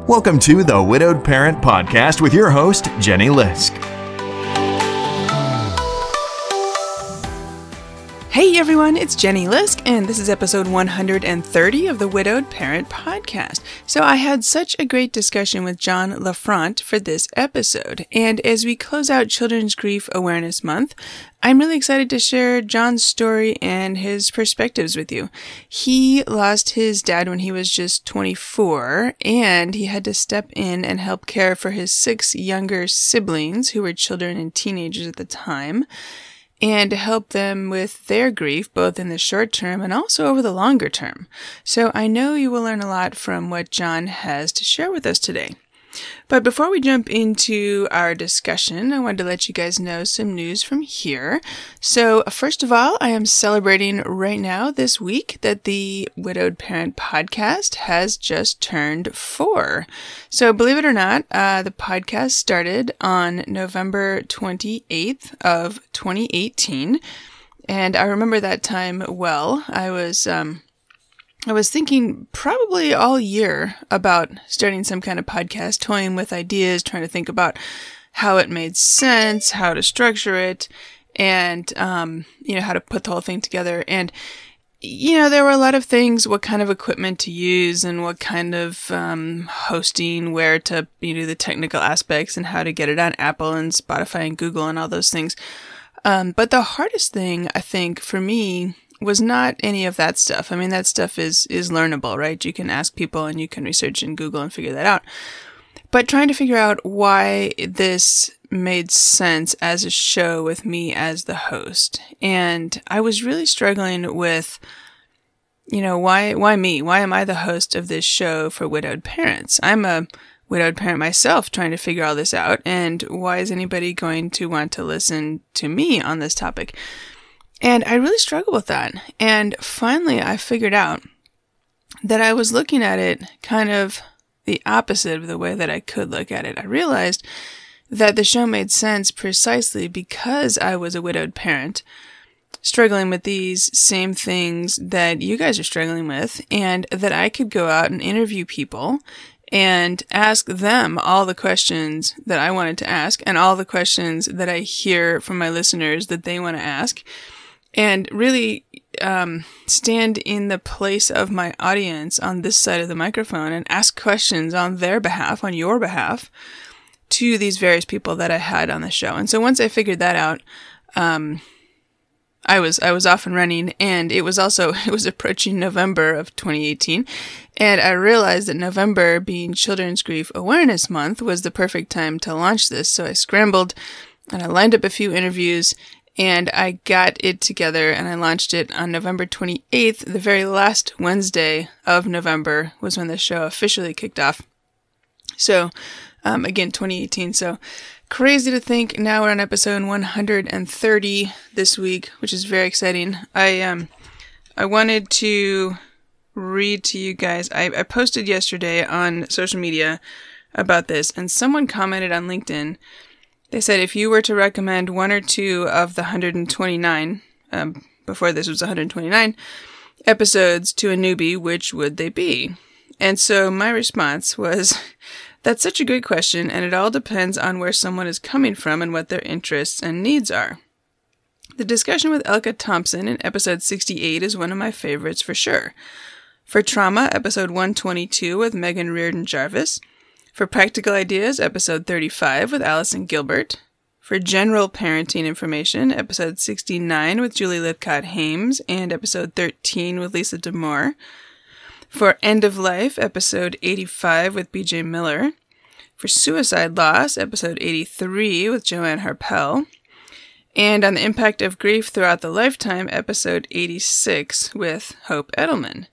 Welcome to the Widowed Parent Podcast with your host, Jenny Lisk. Hey everyone, it's Jenny Lisk, and this is episode 130 of the Widowed Parent Podcast. So I had such a great discussion with Jon Lefrandt for this episode, and as we close out Children's Grief Awareness Month, I'm really excited to share Jon's story and his perspectives with you. He lost his dad when he was just 24, and he had to step in and help care for his 6 younger siblings who were children and teenagers at the time, and to help them with their grief, both in the short term and also over the longer term. So I know you will learn a lot from what Jon has to share with us today. But before we jump into our discussion, I wanted to let you guys know some news from here. So first of all, I am celebrating right now this week that the Widowed Parent Podcast has just turned 4. So believe it or not, the podcast started on November 28th of 2018. And I remember that time well. I was thinking probably all year about starting some kind of podcast, toying with ideas, trying to think about how it made sense, how to structure it, and, how to put the whole thing together. And, there were a lot of things, what kind of equipment to use and what kind of hosting, where to, the technical aspects and how to get it on Apple and Spotify and Google and all those things. But the hardest thing, I think, for me was not any of that stuff. I mean, that stuff is learnable, right? You can ask people and you can research in Google and figure that out. But trying to figure out why this made sense as a show with me as the host. And I was really struggling with, why me? Why am I the host of this show for widowed parents? I'm a widowed parent myself trying to figure all this out. And why is anybody going to want to listen to me on this topic? And I really struggled with that. And finally, I figured out that I was looking at it kind of the opposite of the way that I could look at it. I realized that the show made sense precisely because I was a widowed parent, struggling with these same things that you guys are struggling with, and that I could go out and interview people and ask them all the questions that I wanted to ask and all the questions that I hear from my listeners that they want to ask. And really stand in the place of my audience on this side of the microphone and ask questions on their behalf, on your behalf, to these various people that I had on the show. And so once I figured that out, I was off and running, and it was approaching November of 2018, and I realized that November, being Children's Grief Awareness Month, was the perfect time to launch this. So I scrambled and I lined up a few interviews, and I got it together and I launched it on November 28th. The very last Wednesday of November was when the show officially kicked off. So, again, 2018. So crazy to think now we're on episode 130 this week, which is very exciting. I wanted to read to you guys. I posted yesterday on social media about this, and someone commented on LinkedIn. They said, if you were to recommend one or two of the 129, before this was 129, episodes to a newbie, which would they be? And so my response was, that's such a great question, and it all depends on where someone is coming from and what their interests and needs are. The discussion with Elka Thompson in episode 68 is one of my favorites for sure. For trauma, episode 122 with Megan Reardon Jarvis. For practical ideas, episode 35 with Allison Gilbert. For general parenting information, episode 69 with Julie Lithcott-Hames and episode 13 with Lisa D'Amour. For end of life, episode 85 with BJ Miller. For suicide loss, episode 83 with Joanne Harpel. And on the impact of grief throughout the lifetime, episode 86 with Hope Edelman.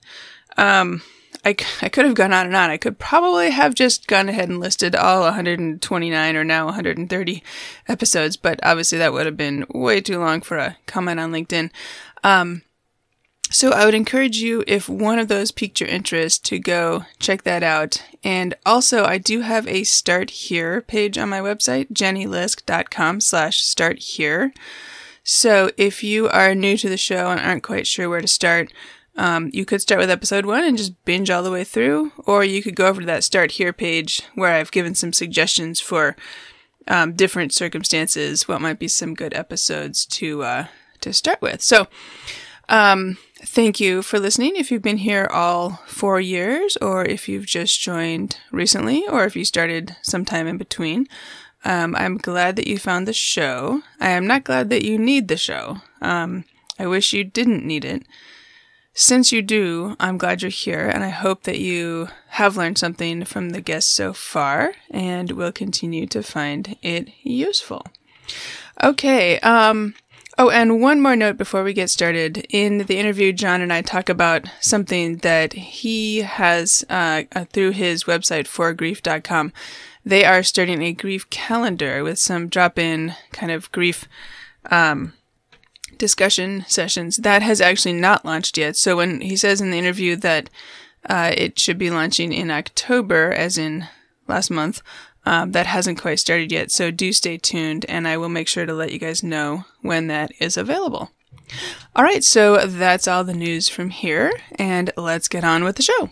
I could have gone on and on. I could probably have just gone ahead and listed all 129 or now 130 episodes, but obviously that would have been way too long for a comment on LinkedIn. So I would encourage you, if one of those piqued your interest, to go check that out. And also, I do have a Start Here page on my website, jennylisk.com/starthere. So if you are new to the show and aren't quite sure where to start, You could start with episode 1 and just binge all the way through, or you could go over to that Start Here page where I've given some suggestions for different circumstances, what might be some good episodes to start with. So, thank you for listening. If you've been here all 4 years, or if you've just joined recently, or if you started sometime in between, I'm glad that you found the show. I am not glad that you need the show. I wish you didn't need it. Since you do, I'm glad you're here, and I hope that you have learned something from the guests so far and will continue to find it useful. Okay, oh, and one more note before we get started. In the interview, Jon and I talk about something that he has through his website, forgrief.com. They are starting a grief calendar with some drop-in kind of grief discussion sessions. That has actually not launched yet. So when he says in the interview that it should be launching in October, as in last month, that hasn't quite started yet. So do stay tuned, and I will make sure to let you guys know when that is available. All right, so that's all the news from here, and let's get on with the show.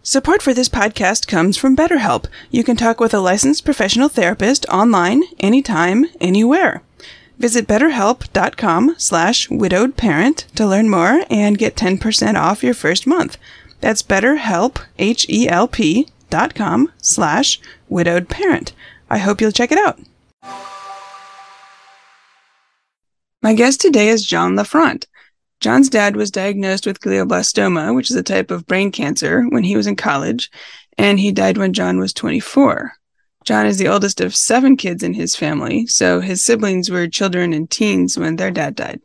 Support for this podcast comes from BetterHelp. You can talk with a licensed professional therapist online, anytime, anywhere. Visit betterhelp.com/widowedparent to learn more and get 10% off your first month. That's BetterHelp, HELP.com/widowedparent. I hope you'll check it out. My guest today is Jon Lefrandt. Jon's dad was diagnosed with glioblastoma, which is a type of brain cancer, when he was in college, and he died when Jon was 24. Jon is the oldest of 7 kids in his family, so his siblings were children and teens when their dad died.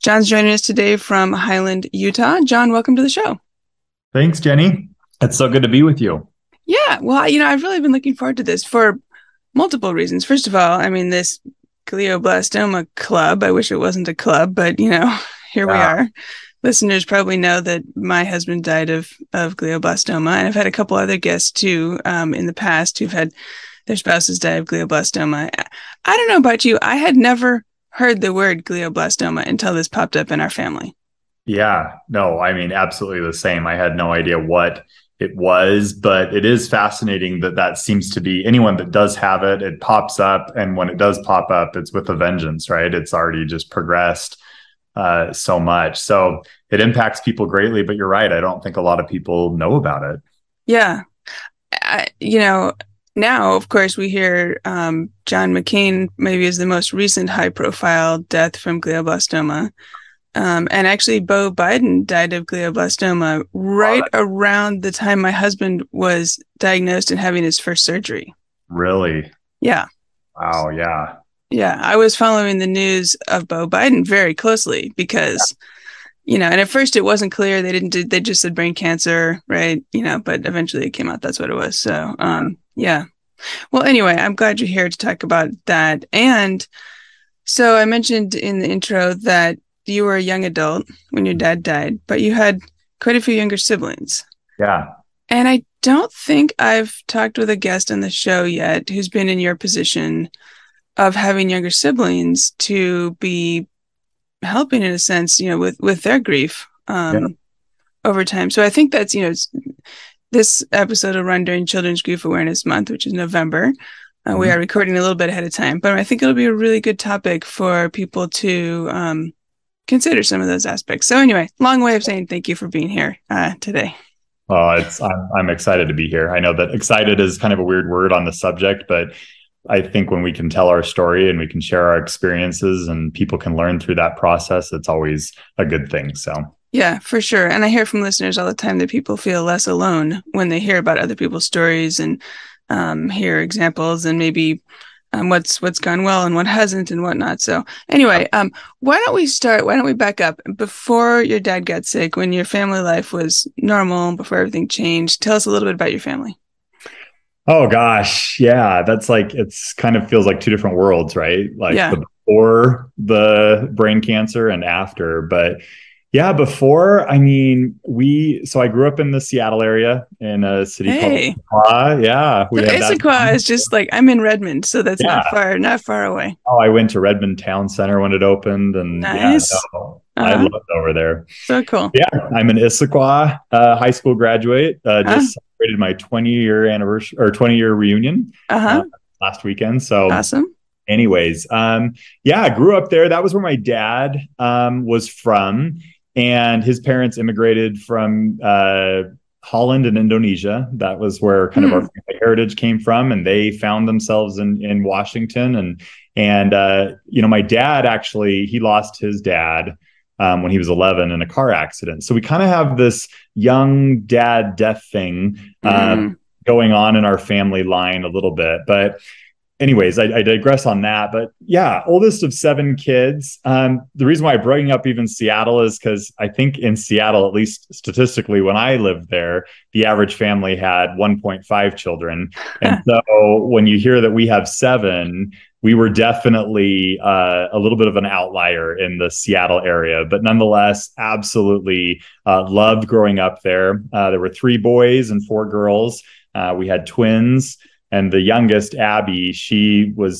Jon's joining us today from Highland, Utah. Jon, welcome to the show. Thanks, Jenny. It's so good to be with you. Yeah, well, I've really been looking forward to this for multiple reasons. First of all, this glioblastoma club, I wish it wasn't a club, but, here we are. Listeners probably know that my husband died of glioblastoma, and I've had a couple other guests too in the past who've had their spouses die of glioblastoma. I don't know about you. I had never heard the word glioblastoma until this popped up in our family. Yeah, no, absolutely the same. I had no idea what it was, but it is fascinating that seems to be anyone that does have it, it pops up. And when it does pop up, it's with a vengeance, right? It's already just progressed so much. So it impacts people greatly, but you're right. I don't think a lot of people know about it. Yeah. Now, of course, we hear John McCain maybe is the most recent high profile death from glioblastoma. And actually, Beau Biden died of glioblastoma right around the time my husband was diagnosed and having his first surgery. Really? Yeah. Wow. Yeah. Yeah. I was following the news of Beau Biden very closely because, and at first it wasn't clear. They just said brain cancer, right? But eventually it came out that's what it was. So, yeah. Well, anyway, I'm glad you're here to talk about that. And so I mentioned in the intro that you were a young adult when your dad died, but you had quite a few younger siblings. Yeah. And I don't think I've talked with a guest on the show yet who's been in your position of having younger siblings to be helping in a sense, with their grief over time. So I think that's, this episode will run during Children's Grief Awareness Month, which is November. We are recording a little bit ahead of time, but I think it'll be a really good topic for people to consider some of those aspects. So anyway, long way of saying thank you for being here today. Oh, I'm excited to be here. I know that excited is kind of a weird word on the subject, but I think when we can tell our story and we can share our experiences and people can learn through that process, it's always a good thing. So yeah, for sure. And I hear from listeners all the time that people feel less alone when they hear about other people's stories and hear examples and maybe what's gone well and what hasn't and whatnot. So anyway, why don't we back up before your dad got sick, when your family life was normal, before everything changed. Tell us a little bit about your family. Oh gosh. Yeah. That's it's kind of feels like two different worlds, right? Before the brain cancer and after, but Yeah, before, so I grew up in the Seattle area in a city called Hey, Issaquah. Yeah, so we have that. Issaquah is just like I'm in Redmond, so that's Yeah. not far away. Oh, I went to Redmond Town Center when it opened, and yeah, Nice. no, I Uh-huh. loved over there. So cool. Yeah, I'm an Issaquah high school graduate. Huh? Just celebrated my 20-year anniversary or 20-year reunion Uh-huh. last weekend. So, Awesome. anyways, yeah, I grew up there. That was where my dad was from, and his parents immigrated from Holland and Indonesia. That was where kind of our Hmm. family heritage came from, and they found themselves in Washington. And my dad actually he lost his dad when he was 11 in a car accident. So we kind of have this young dad death thing Mm. going on in our family line a little bit, but anyways, I digress on that. But yeah, oldest of 7 kids. The reason why I bring up even Seattle is because I think in Seattle, at least statistically, when I lived there, the average family had 1.5 children. And so when you hear that we have 7, we were definitely a little bit of an outlier in the Seattle area, but nonetheless, absolutely loved growing up there. There were 3 boys and 4 girls. We had twins. And the youngest, Abby,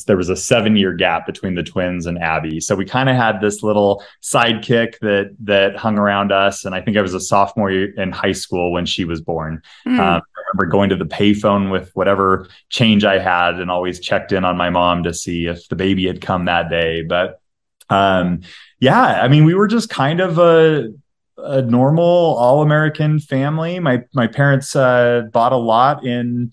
there was a 7-year gap between the twins and Abby. So we kind of had this little sidekick that hung around us. And I think I was a sophomore in high school when she was born. Mm. I remember going to the payphone with whatever change I had and always checked in on my mom to see if the baby had come that day. But yeah, I mean, we were just kind of a normal all-American family. My parents bought a lot in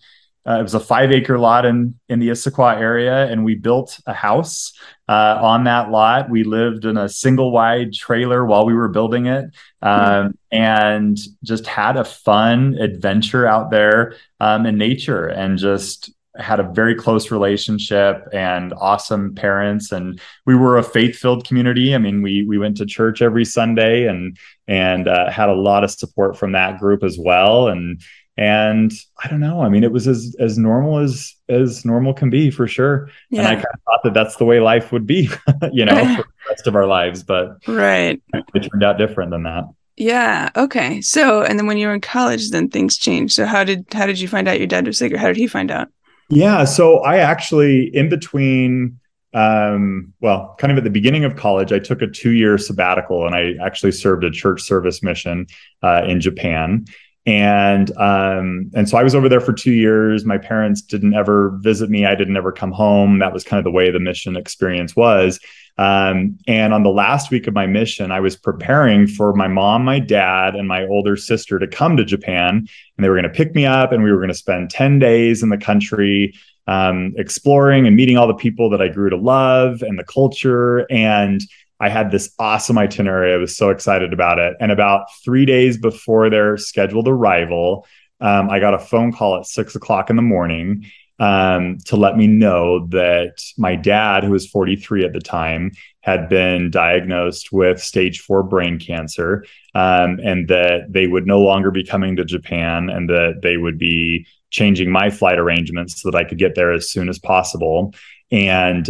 it was a 5-acre lot in the Issaquah area, and we built a house on that lot. We lived in a single wide trailer while we were building it, and just had a fun adventure out there in nature, and just had a very close relationship and awesome parents. And we were a faith-filled community. I mean, we went to church every Sunday, and had a lot of support from that group as well. And I don't know. I mean, it was as normal as normal can be, for sure. Yeah. And I kind of thought that that's the way life would be, for the rest of our lives. But Right. it turned out different than that. Yeah. Okay. So, and then when you were in college, then things changed. So how did you find out your dad was sick, or how did he find out? Yeah. So I actually, in between, kind of at the beginning of college, I took a 2-year sabbatical, and I actually served a church service mission in Japan. And so I was over there for 2 years. My parents didn't ever visit me. I didn't ever come home. That was kind of the way the mission experience was. And on the last week of my mission, I was preparing for my mom, my dad, and my older sister to come to Japan. And they were going to pick me up, and we were going to spend 10 days in the country, exploring and meeting all the people that I grew to love and the culture. And I had this awesome itinerary. I was so excited about it. And about 3 days before their scheduled arrival, I got a phone call at 6 o'clock in the morning to let me know that my dad, who was 43 at the time, had been diagnosed with stage 4 brain cancer, and that they would no longer be coming to Japan, and that they would be changing my flight arrangements so that I could get there as soon as possible. And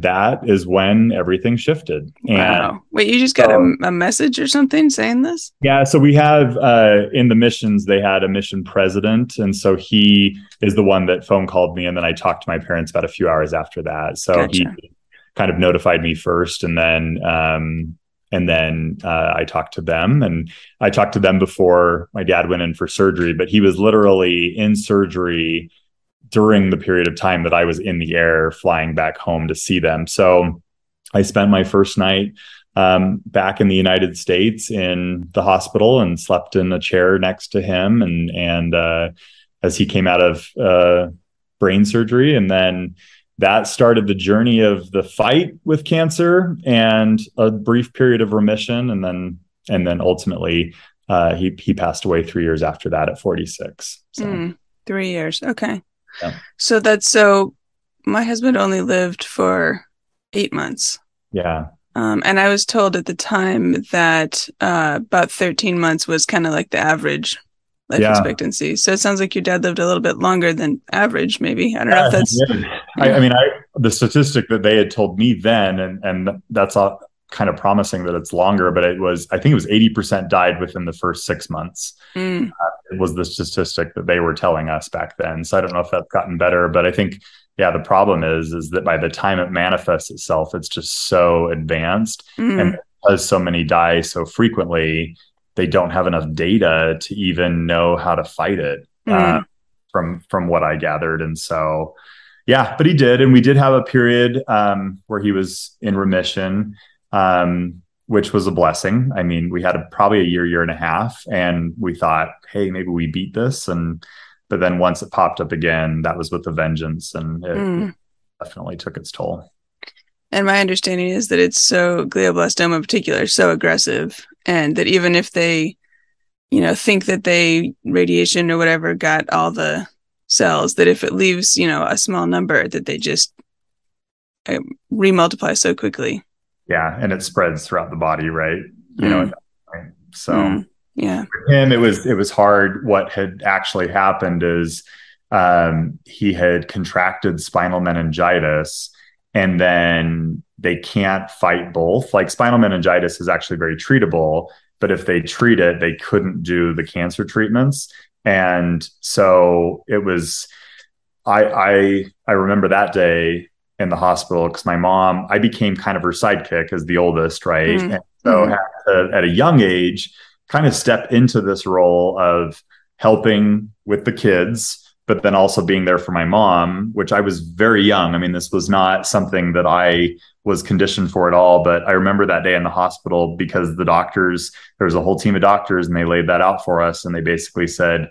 that is when everything shifted. Wow. And Wait, you just got a message or something saying this? yeah, so we have in the missions, they had a mission president. And so he is the one that phone called me. And then I talked to my parents about a few hours after that. So Gotcha. he kind of notified me first. And then I talked to them. And I talked to them before my dad went in for surgery. But he was literally in surgery during the period of time that I was in the air flying back home to see them. So I spent my first night back in the United States in the hospital, and slept in a chair next to him. And as he came out of brain surgery, and then that started the journey of the fight with cancer and a brief period of remission. And then ultimately he passed away 3 years after that at 46. So 3 years. Okay. Yeah. So my husband only lived for 8 months. Yeah. And I was told at the time that about 13 months was kind of like the average life expectancy. So it sounds like your dad lived a little bit longer than average, maybe. I don't know if that's... the statistic that they had told me then, and that's all kind of promising that it's longer, but I think it was 80% died within the first 6 months. It was the statistic that they were telling us back then. So I don't know if that's gotten better, but I think, yeah, the problem is that by the time it manifests itself, it's just so advanced. And because so many die so frequently, they don't have enough data to even know how to fight it, from what I gathered. And so, yeah, but he did. And we did have a period where he was in remission, which was a blessing. I mean, we had probably a year and a half, and we thought, hey, maybe we beat this. But then once it popped up again, that was with a vengeance, and it definitely took its toll. And my understanding is that it's glioblastoma in particular, so aggressive, and that even if they, think that they radiation or whatever got all the cells, that if it leaves, a small number, that they just remultiply so quickly. Yeah, and it spreads throughout the body, right? So yeah, for him, it was hard. What had actually happened is he had contracted spinal meningitis, and then they can't fight both. Like, spinal meningitis is actually very treatable, but if they treat it, they couldn't do the cancer treatments. And so it was, I remember that day in the hospital, because my mom, I became kind of her sidekick as the oldest, right? And so had to, at a young age, kind of step into this role of helping with the kids, but then also being there for my mom, which I was very young. I mean, this was not something that I was conditioned for at all. But I remember that day in the hospital, because the doctors, there was a whole team of doctors, and they laid that out for us. And they basically said,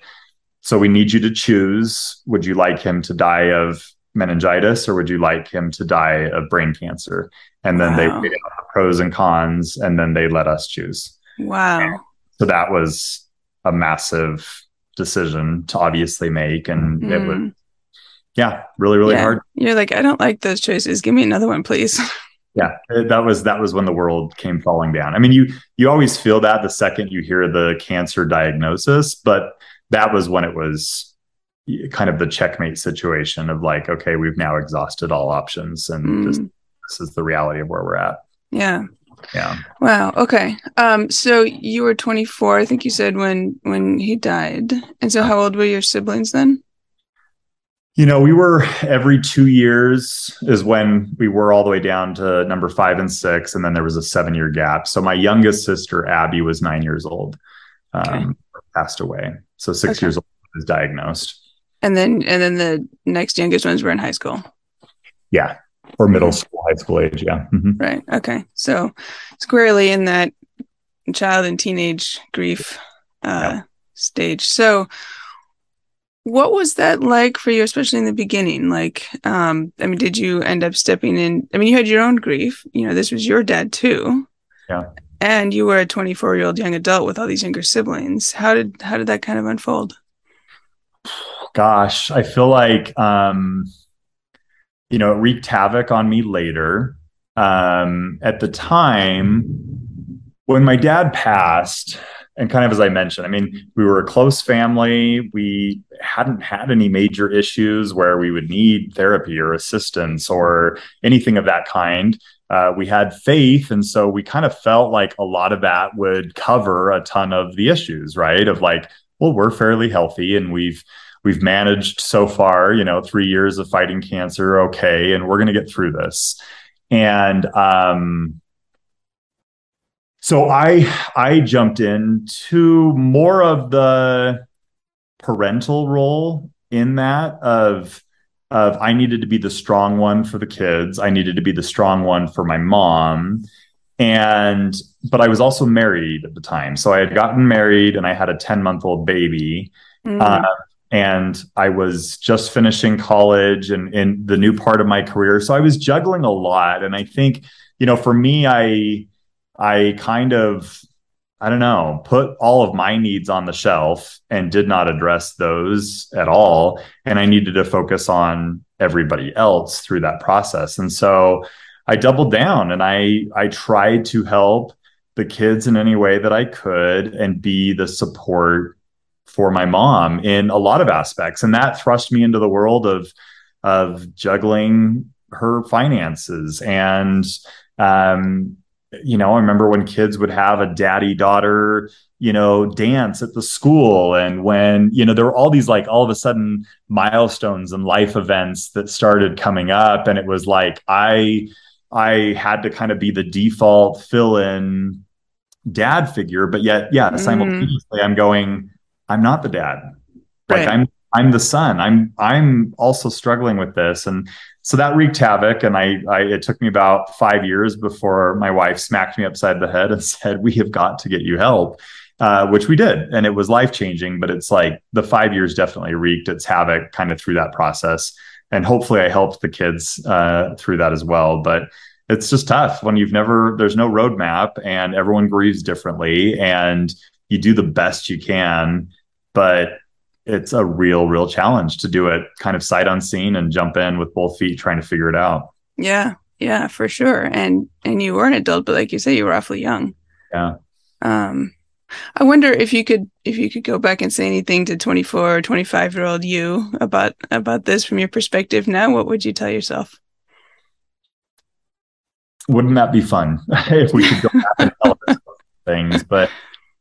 so we need you to choose. Would you like him to die of meningitis, or would you like him to die of brain cancer? And then they weighed out the pros and cons, and then they let us choose. Wow. And so that was a massive decision to obviously make. And it was, really, really hard. You're like, I don't like those choices. Give me another one, please. Yeah, that was when the world came falling down. I mean, you always feel that the second you hear the cancer diagnosis, but that was when it was kind of the checkmate situation of like, okay, we've now exhausted all options, and this is the reality of where we're at. Yeah. Yeah. Wow. Okay. So you were 24, I think you said, when he died. And so how old were your siblings then? We were every 2 years is when we were all the way down to number 5 and 6. And then there was a 7-year gap. So my youngest sister, Abby, was 9 years old, passed away. So 6 years old was diagnosed. And then the next youngest ones were in high school. Yeah. Or middle school, high school age. Yeah. Right. Okay. So squarely in that child and teenage grief stage. So what was that like for you, especially in the beginning? Like, did you end up stepping in? I mean, you had your own grief, this was your dad too. Yeah. And you were a 24-year-old young adult with all these younger siblings. How did that kind of unfold? Gosh, I feel like, it wreaked havoc on me later. At the time when my dad passed, and kind of as I mentioned, I mean, we were a close family. We hadn't had any major issues where we would need therapy or assistance or anything of that kind. We had faith. And so we kind of felt like a lot of that would cover a ton of the issues, right? Of like, well, we're fairly healthy, and we've managed so far, 3 years of fighting cancer. Okay. And we're going to get through this. And, so I jumped into more of the parental role in that of I needed to be the strong one for the kids. I needed to be the strong one for my mom. But I was also married at the time. So I had gotten married, and I had a 10-month-old baby. And I was just finishing college and in the new part of my career. So I was juggling a lot. And I think, for me, I kind of, I don't know, put all of my needs on the shelf and did not address those at all. And I needed to focus on everybody else through that process. And so I doubled down, and I tried to help the kids in any way that I could and be the support for my mom in a lot of aspects. And that thrust me into the world of juggling her finances and I remember when kids would have a daddy daughter, dance at the school. And when, there were all these, like, all of a sudden milestones and life events that started coming up. And it was like, I had to kind of be the default fill in dad figure, but yet, yeah, Mm, simultaneously I'm going, I'm not the dad. Like right. I'm the son. I'm also struggling with this. And so that wreaked havoc. And it took me about 5 years before my wife smacked me upside the head and said, we have got to get you help. Which we did. And it was life changing, but it's like the 5 years definitely wreaked its havoc kind of through that process. And hopefully I helped the kids through that as well. But it's just tough when there's no roadmap and everyone grieves differently and you do the best you can, but it's a real challenge to do it kind of sight unseen and jump in with both feet trying to figure it out. Yeah. Yeah, for sure. And you were an adult, but like you say, you were awfully young. Yeah. Um, I wonder if you could go back and say anything to 24 or 25-year-old you about this from your perspective now, what would you tell yourself? Wouldn't that be fun if we could go back and tell us things? But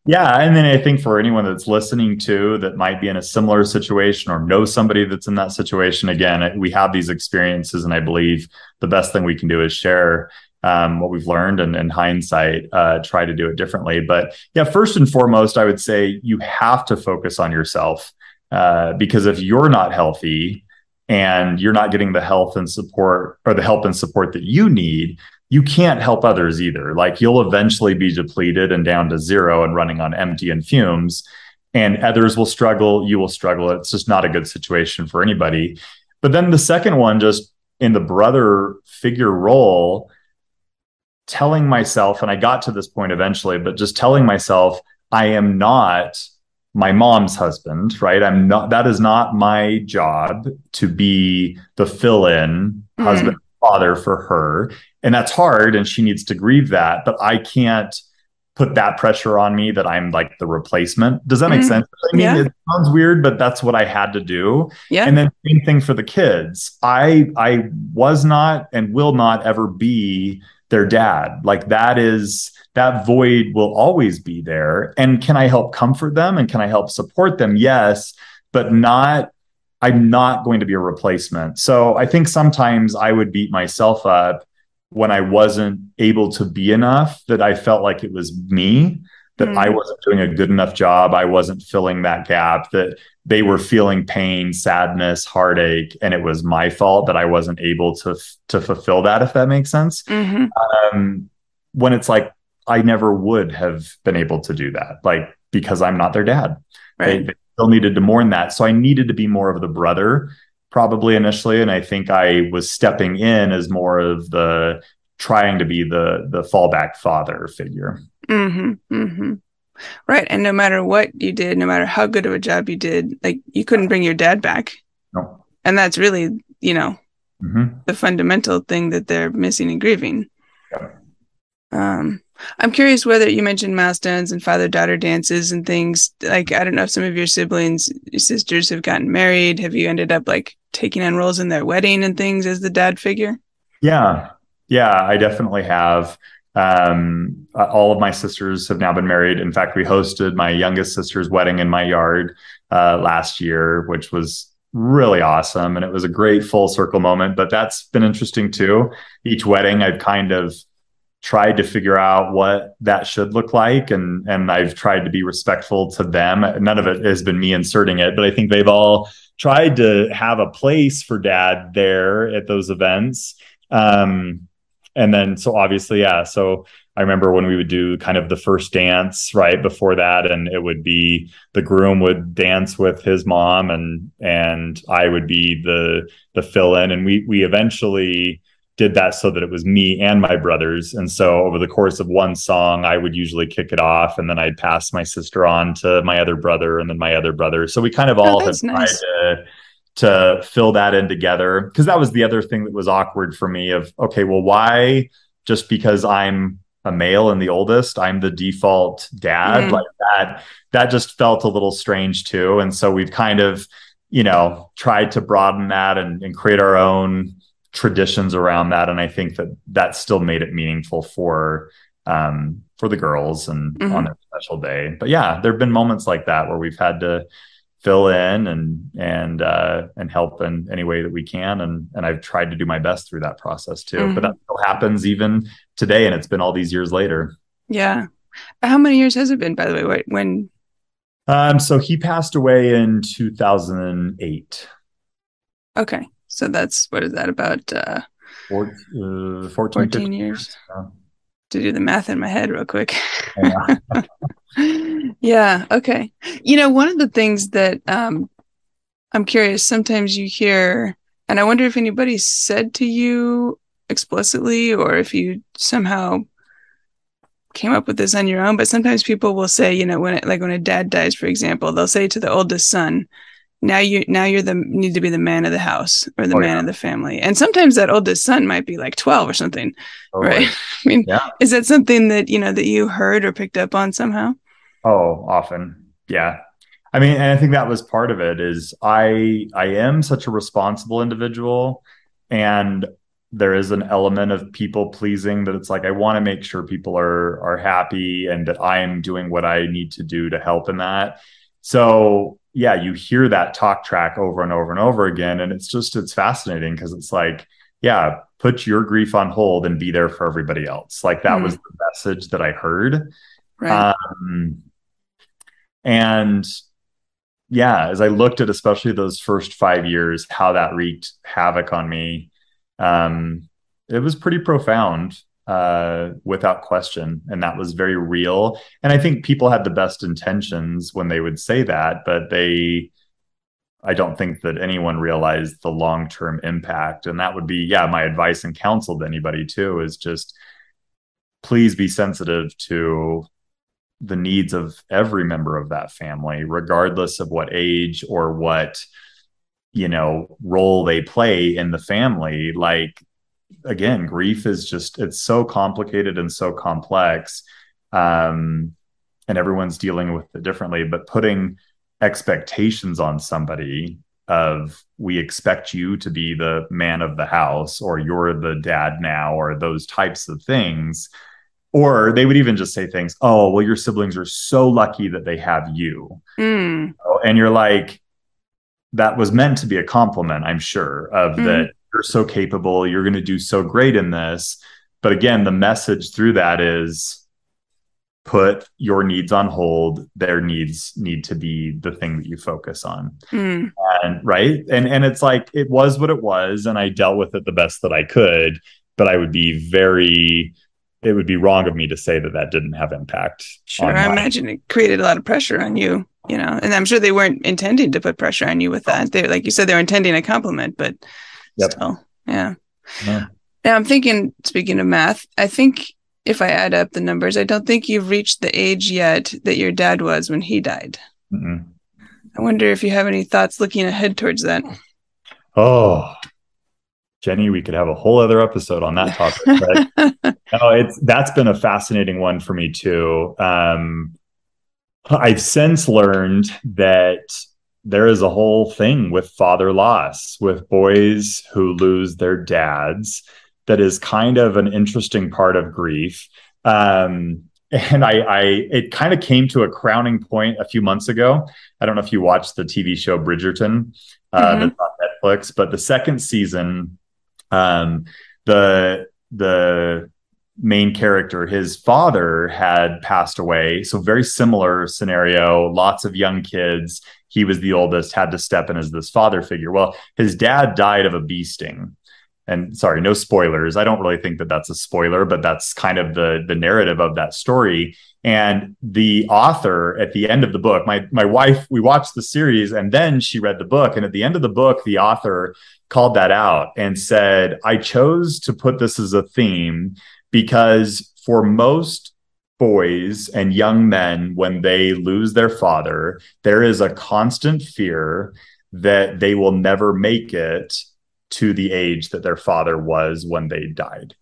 yeah, and then I think for anyone that's listening to that might be in a similar situation or know somebody that's in that situation, again, we have these experiences, and I believe the best thing we can do is share what we've learned, and in hindsight, try to do it differently. But yeah, first and foremost, I would say you have to focus on yourself, because if you're not healthy and you're not getting the health and support, or the help and support that you need, you can't help others either. Like, you'll eventually be depleted and down to zero and running on empty and fumes, and others will struggle. You will struggle. It's just not a good situation for anybody. But then the second one, just in the brother figure role, telling myself, and I got to this point eventually, but just telling myself, I am not my mom's husband, right? That is not my job to be the fill in husband, Mm, father for her. And that's hard. And she needs to grieve that. But I can't put that pressure on me that I'm like the replacement. Does that make mm, sense? I mean, yeah, it sounds weird, but that's what I had to do. yeah. And then same thing for the kids. I was not and will not ever be their dad. Like, that void will always be there. And can I help comfort them and can I help support them? Yes, but I'm not going to be a replacement. So I think sometimes I would beat myself up when I wasn't able to be enough, that I felt like it was me, that I Mm, wasn't doing a good enough job. I wasn't filling that gap, that they were feeling pain, sadness, heartache, and it was my fault that I wasn't able to fulfill that, if that makes sense. mm-hmm, Um, when it's like, I never would have been able to do that, like, because I'm not their dad. right. They still needed to mourn that. So I needed to be more of the brother, probably initially. And I think I was stepping in as more of the trying to be the fallback father figure. Mm-hmm, mm-hmm. Right. And no matter what you did, no matter how good of a job you did, like, you couldn't bring your dad back. No. And that's really, Mm-hmm. the fundamental thing that they're missing and grieving. Yeah. I'm curious whether you mentioned milestones and father-daughter dances and things. Like, I don't know if some of your siblings, your sisters have gotten married. Have you ended up like taking on roles in their wedding and things as the dad figure? Yeah. Yeah, I definitely have. All of my sisters have now been married. In fact, we hosted my youngest sister's wedding in my yard last year, which was really awesome. And it was a great full circle moment, but that's been interesting too. Each wedding, I've kind of tried to figure out what that should look like, and I've tried to be respectful to them. None of it has been me inserting it, but I think they've all tried to have a place for dad there at those events. And then, so obviously, yeah. So I remember when we would do kind of the first dance right before that, and it would be the groom would dance with his mom, and I would be the fill-in, and we eventually did that so that it was me and my brothers. And so over the course of one song, I would usually kick it off, and then I'd pass my sister on to my other brother, and then my other brother. So we kind of Oh, all have that's tried nice. to fill that in together, because that was the other thing that was awkward for me of, okay, well, why, just because I'm a male and the oldest, I'm the default dad, Mm, like that just felt a little strange too. And so we've kind of, tried to broaden that and create our own traditions around that. And I think that still made it meaningful for for the girls and on their special day. But yeah, there've been moments like that where we've had to fill in and help in any way that we can. And I've tried to do my best through that process too. But that still happens even today, and it's been all these years later. Yeah. How many years has it been, by the way? When? So he passed away in 2008. Okay. So that's, what is that, about 14 years? To do the math in my head real quick. Yeah. Yeah. Okay. You know, one of the things that I'm curious, sometimes you hear, and I wonder if anybody said to you explicitly or if you somehow came up with this on your own, but sometimes people will say, you know, when a dad dies, for example, they'll say to the oldest son, now you're need to be the man of the house or the man of the family. And sometimes that oldest son might be like 12 or something. Right. I mean, is that something that, you know, that you heard or picked up on somehow? Oh, often. Yeah. I mean, and I think that was part of it is I am such a responsible individual, and there is an element of people pleasing that it's like, I want to make sure people are happy and that I am doing what I need to do to help in that. So yeah, you hear that talk track over and over and over again. And it's fascinating because it's like, yeah, put your grief on hold and be there for everybody else. Like that was the message that I heard. Right. And yeah, as I looked at especially those first 5 years, how that wreaked havoc on me, it was pretty profound, without question. And that was very real. And I think people had the best intentions when they would say that, but I don't think that anyone realized the long-term impact. And that would be, my advice and counsel to anybody too, is just please be sensitive to the needs of every member of that family, regardless of what age or what, you know, role they play in the family. Like, again, grief is just, it's so complicated and so complex. And everyone's dealing with it differently, but putting expectations on somebody of, we expect you to be the man of the house, or you're the dad now, or those types of things. Or they would even just say things, oh, well, your siblings are so lucky that they have you. And you're like, that was meant to be a compliment, I'm sure, of that you're so capable, you're going to do so great in this. But again, the message through that is, put your needs on hold. Their needs need to be the thing that you focus on. And right. And it's like, it was what it was. And I dealt with it the best that I could, but it would be wrong of me to say that didn't have impact. Sure. I imagine it created a lot of pressure on you, you know, and I'm sure they weren't intending to put pressure on you with that. They, like you said, they were intending a compliment, but still, yeah. Now I'm thinking, speaking of math, I think if I add up the numbers, I don't think you've reached the age yet that your dad was when he died. I wonder if you have any thoughts looking ahead towards that. Oh, Jenny, we could have a whole other episode on that topic. But no, that's been a fascinating one for me too. I've since learned that there is a whole thing with father loss, with boys who lose their dads, that is kind of an interesting part of grief. And it kind of came to a crowning point a few months ago. I don't know if you watched the TV show Bridgerton, that's on Netflix, but the second season, the main character, his father had passed away. So very similar scenario, lots of young kids. He was the oldest, had to step in as this father figure. Well, his dad died of a bee sting. And sorry, no spoilers. I don't really think that that's a spoiler, but that's kind of the narrative of that story. And the author at the end of the book, my wife, we watched the series and then she read the book. And at the end of the book, the author called that out and said, I chose to put this as a theme because for most boys and young men, when they lose their father, there is a constant fear that they will never make it to the age that their father was when they died.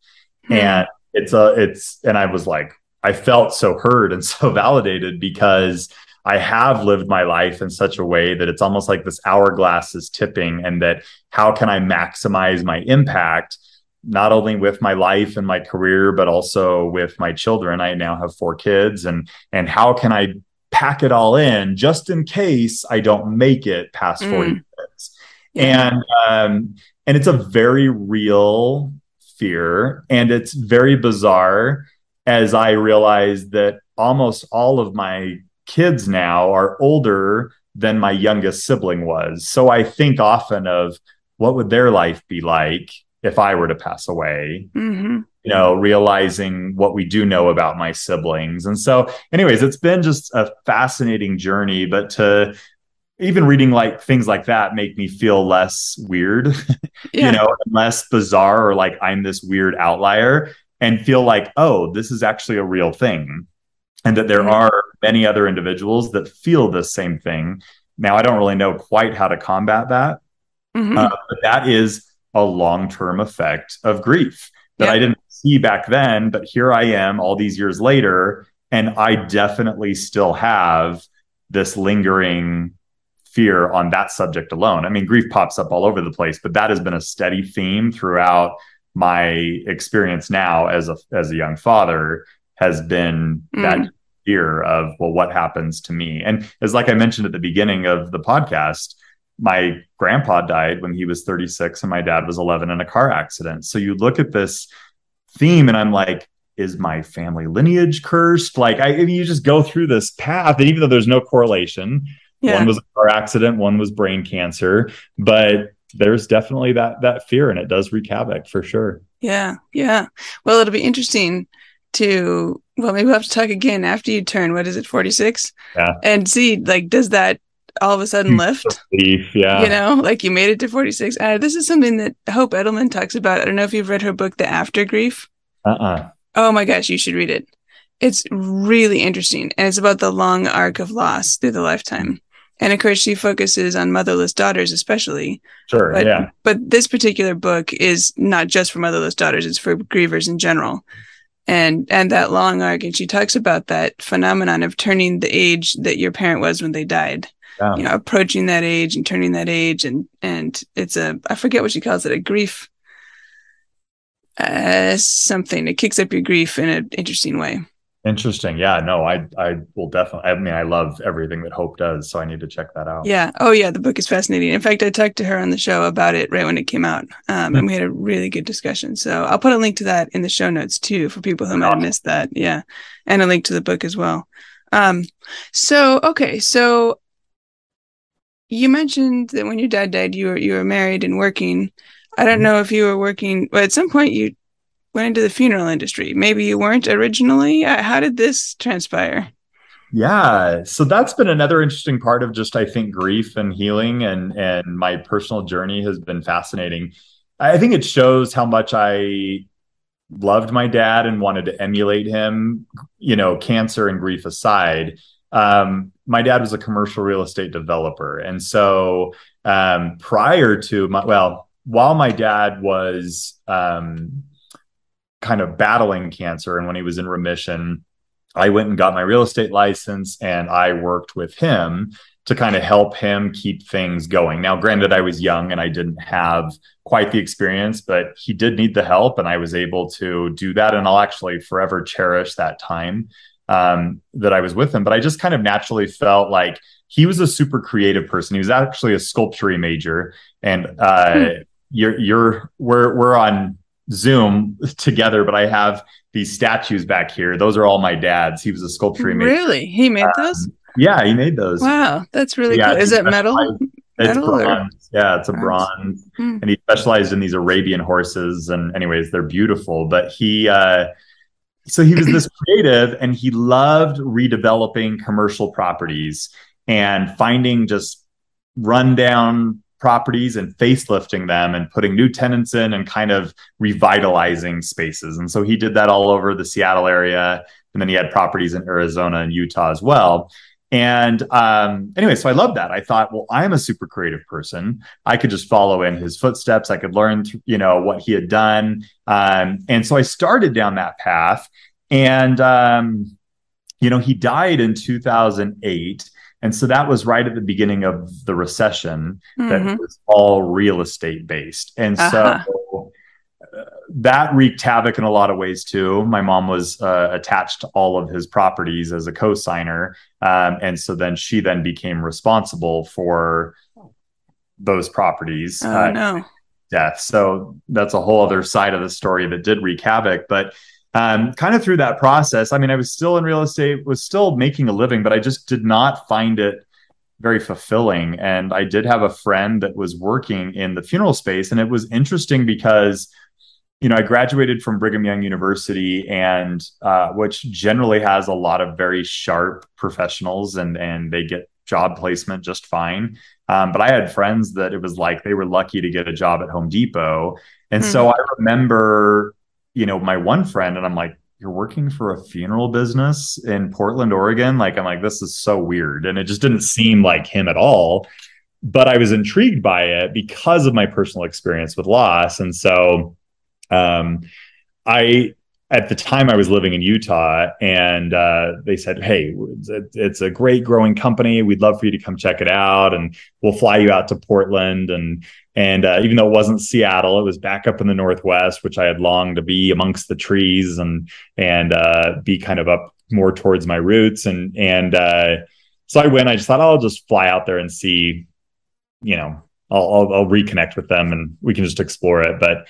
And and I was like, I felt so heard and so validated, because I have lived my life in such a way that it's almost like this hourglass is tipping, and that how can I maximize my impact not only with my life and my career, but also with my children. I now have 4 kids, and how can I pack it all in just in case I don't make it past 40 minutes? Yeah. And it's a very real fear, and it's very bizarre as I realize that almost all of my kids now are older than my youngest sibling was. So I think often of what would their life be like if I were to pass away, realizing what we do know about my siblings. And so anyways, it's been just a fascinating journey, but to even reading like things like that make me feel less weird, less bizarre, or like I'm this weird outlier, and feel like, oh, this is actually a real thing. And that there are many other individuals that feel the same thing. Now, I don't really know quite how to combat that, but that is a long-term effect of grief that I didn't see back then, but here I am all these years later, and I definitely still have this lingering fear on that subject alone. I mean, grief pops up all over the place, but that has been a steady theme throughout my experience now as a young father, has been that fear of, well, what happens to me? And as like I mentioned at the beginning of the podcast, my grandpa died when he was 36 and my dad was 11 in a car accident. So you look at this theme and I'm like, is my family lineage cursed? Like, I mean, you just go through this path, and even though there's no correlation, one was a car accident, one was brain cancer, but there's definitely that fear, and it does wreak havoc for sure. Yeah. Yeah. Well, it'll be interesting to, maybe we'll have to talk again after you turn, what is it, 46? Yeah. And see, like, does that all of a sudden lift? Relief, yeah. Like you made it to 46. This is something that Hope Edelman talks about. I don't know if you've read her book, The After Grief. Oh my gosh, you should read it. It's really interesting. And it's about the long arc of loss through the lifetime. And of course, she focuses on motherless daughters, especially. Sure, But this particular book is not just for motherless daughters; it's for grievers in general. And that long arc, and she talks about that phenomenon of turning the age that your parent was when they died. Yeah. Approaching that age and turning that age, and it's I forget what she calls it, a grief, something. It kicks up your grief in an interesting way. Interesting. Yeah, no, I will definitely. I mean, I love everything that Hope does, so I need to check that out. Yeah. Oh, yeah. The book is fascinating. In fact, I talked to her on the show about it right when it came out, and we had a really good discussion. So I'll put a link to that in the show notes too for people who might have missed that. Yeah, and a link to the book as well. So you mentioned that when your dad died, you were married and working. I don't know if you were working, but at some point you went into the funeral industry. Maybe you weren't originally. How did this transpire? Yeah. So that's been another interesting part of just, I think, grief and healing, and my personal journey has been fascinating. I think it shows how much I loved my dad and wanted to emulate him, cancer and grief aside. My dad was a commercial real estate developer. And so prior to while my dad was kind of battling cancer, and when he was in remission, I went and got my real estate license, and I worked with him to kind of help him keep things going. Now, granted, I was young and I didn't have quite the experience, but he did need the help, and I was able to do that. And I'll actually forever cherish that time that I was with him. But I just kind of naturally felt like he was a super creative person. He was actually a sculpture major, and we're on Zoom together, but I have these statues back here. Those are all my dad's. He was a sculpture major. Really? He made those? Yeah, he made those. Wow, that's really cool. Is it metal? It's bronze. Yeah, it's a bronze. And he specialized in these Arabian horses. And anyways, they're beautiful. But so he was this creative, and he loved redeveloping commercial properties and finding just rundown properties and facelifting them and putting new tenants in and kind of revitalizing spaces. And so he did that all over the Seattle area. And then he had properties in Arizona and Utah as well. And anyway, so I love that. I thought, well, I'm a super creative person. I could just follow in his footsteps. I could learn, what he had done. And so I started down that path. And, he died in 2008. And so that was right at the beginning of the recession that was all real estate based. And so that wreaked havoc in a lot of ways too. My mom was attached to all of his properties as a co-signer. And so then she then became responsible for those properties. Oh, no. Death. So that's a whole other side of the story that did wreak havoc. But kind of through that process, I mean, I was still in real estate, was still making a living, but I just did not find it very fulfilling. And I did have a friend that was working in the funeral space. And it was interesting because, I graduated from Brigham Young University, and which generally has a lot of very sharp professionals, and they get job placement just fine. But I had friends that it was like they were lucky to get a job at Home Depot. And so I remember, my one friend, and I'm like, you're working for a funeral business in Portland, Oregon? Like, I'm like, this is so weird. And it just didn't seem like him at all. But I was intrigued by it because of my personal experience with loss. And so at the time I was living in Utah, and they said, hey, it's a great growing company. We'd love for you to come check it out, and we'll fly you out to Portland. And even though it wasn't Seattle, it was back up in the Northwest, which I had longed to be amongst the trees and be kind of up more towards my roots. And so I went. I just thought, I'll just fly out there and see, I'll reconnect with them and we can just explore it. But